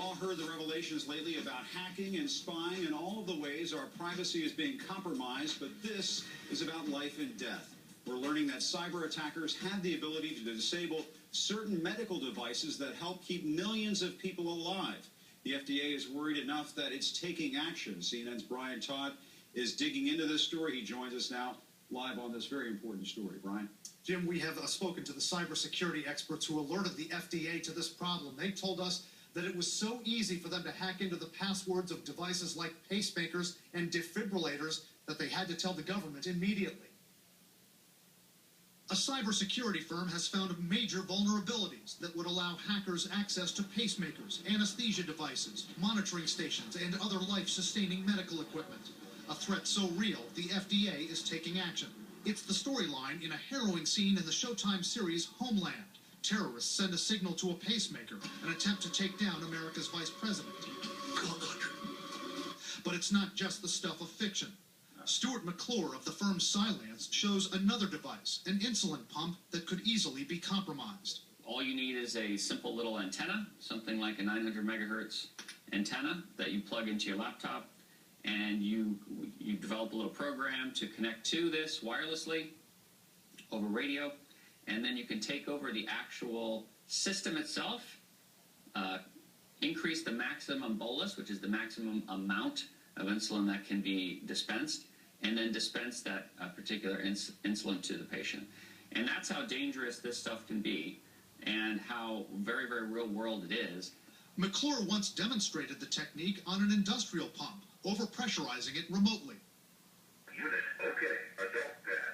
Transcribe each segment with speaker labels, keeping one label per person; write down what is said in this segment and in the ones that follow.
Speaker 1: all heard the revelations lately about hacking and spying and all of the ways our privacy is being compromised, but this is about life and death. We're learning that cyber attackers had the ability to disable certain medical devices that help keep millions of people alive. The FDA is worried enough that it's taking action. CNN's Brian Todd is digging into this story. He joins us now live on this very important story. Brian?
Speaker 2: Jim, we have spoken to the cybersecurity experts who alerted the FDA to this problem. They told us that it was so easy for them to hack into the passwords of devices like pacemakers and defibrillators that they had to tell the government immediately. A cybersecurity firm has found major vulnerabilities that would allow hackers access to pacemakers, anesthesia devices, monitoring stations, and other life-sustaining medical equipment. A threat so real, the FDA is taking action. It's the storyline in a harrowing scene in the Showtime series Homeland. Terrorists send a signal to a pacemaker, an attempt to take down America's vice president. But it's not just the stuff of fiction. Stuart McClure of the firm Cylance shows another device, an insulin pump that could easily be compromised.
Speaker 3: All you need is a simple little antenna, something like a 900 megahertz antenna that you plug into your laptop, and you develop a little program to connect to this wirelessly over radio, and then you can take over the actual system itself, increase the maximum bolus, which is the maximum amount of insulin that can be dispensed, and then dispense that particular insulin to the patient. And that's how dangerous this stuff can be, and how very, very real world it is.
Speaker 2: McClure once demonstrated the technique on an industrial pump, overpressurizing it remotely.
Speaker 4: Unit, okay, adult pad.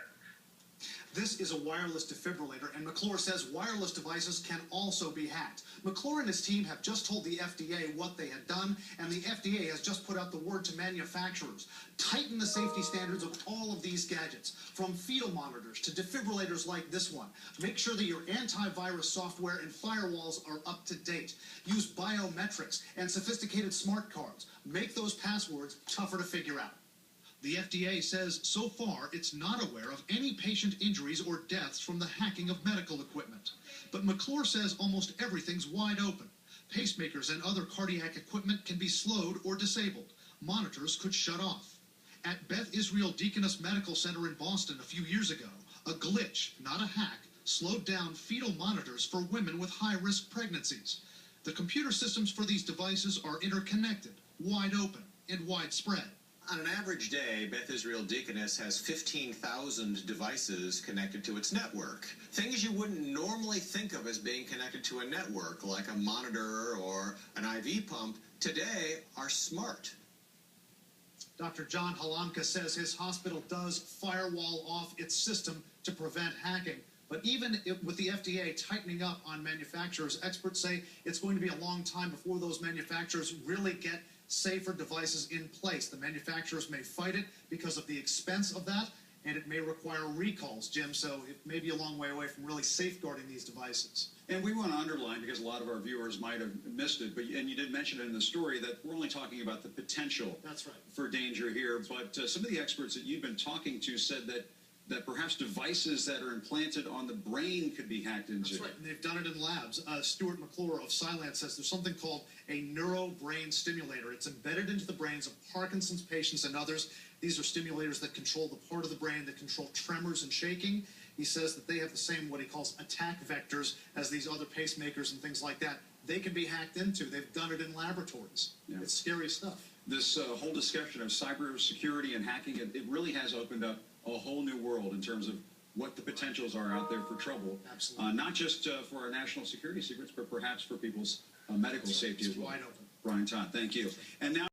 Speaker 2: This is a wireless defibrillator, and McClure says wireless devices can also be hacked. McClure and his team have just told the FDA what they had done, and the FDA has just put out the word to manufacturers. Tighten the safety standards of all of these gadgets, from fetal monitors to defibrillators like this one. Make sure that your antivirus software and firewalls are up to date. Use biometrics and sophisticated smart cards. Make those passwords tougher to figure out. The FDA says so far it's not aware of any patient injuries or deaths from the hacking of medical equipment. But McClure says almost everything's wide open. Pacemakers and other cardiac equipment can be slowed or disabled. Monitors could shut off. At Beth Israel Deaconess Medical Center in Boston a few years ago, a glitch, not a hack, slowed down fetal monitors for women with high-risk pregnancies. The computer systems for these devices are interconnected, wide open, and widespread.
Speaker 5: On an average day, Beth Israel Deaconess has 15,000 devices connected to its network. Things you wouldn't normally think of as being connected to a network, like a monitor or an IV pump, today are smart.
Speaker 2: Dr. John Halamka says his hospital does firewall off its system to prevent hacking. But even with the FDA tightening up on manufacturers, experts say it's going to be a long time before those manufacturers really get safer devices in place. The manufacturers may fight it because of the expense of that, and it may require recalls, Jim, so it may be a long way away from really safeguarding these devices.
Speaker 1: And we want to underline, because a lot of our viewers might have missed it, and you did mention it in the story, that we're only talking about the potential for danger here. But some of the experts that you've been talking to said that perhaps devices that are implanted on the brain could be hacked into.
Speaker 2: That's right, and they've done it in labs. Stuart McClure of Cylance says there's something called a neurobrain stimulator. It's embedded into the brains of Parkinson's patients and others. These are stimulators that control the part of the brain that control tremors and shaking. He says that they have the same, what he calls, attack vectors as these other pacemakers and things like that. They can be hacked into. They've done it in laboratories. Yeah. It's scary stuff.
Speaker 1: This whole discussion of cybersecurity and hacking, it really has opened up a whole new world in terms of what the potentials are out there for trouble.
Speaker 2: Absolutely.
Speaker 1: Not just for our national security secrets, but perhaps for people's medical safety as well.
Speaker 2: Wide open.
Speaker 1: Brian Todd, thank you. And now